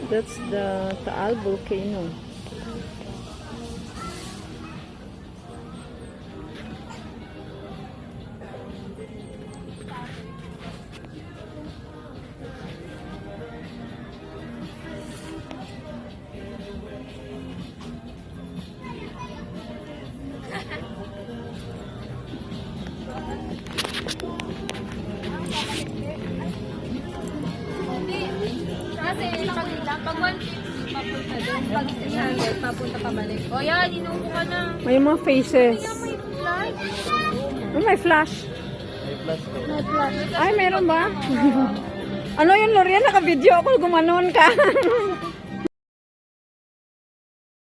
That's the Taal volcano. Kasi pag 150 papunta doon, pag 300 papunta pabalik. O yan, inupo ka na. May mga faces. May flash. Oh, may flash. May flash. Ay, meron ba? Ano yun, Lorian? Naka-video ako. Gumanon ka.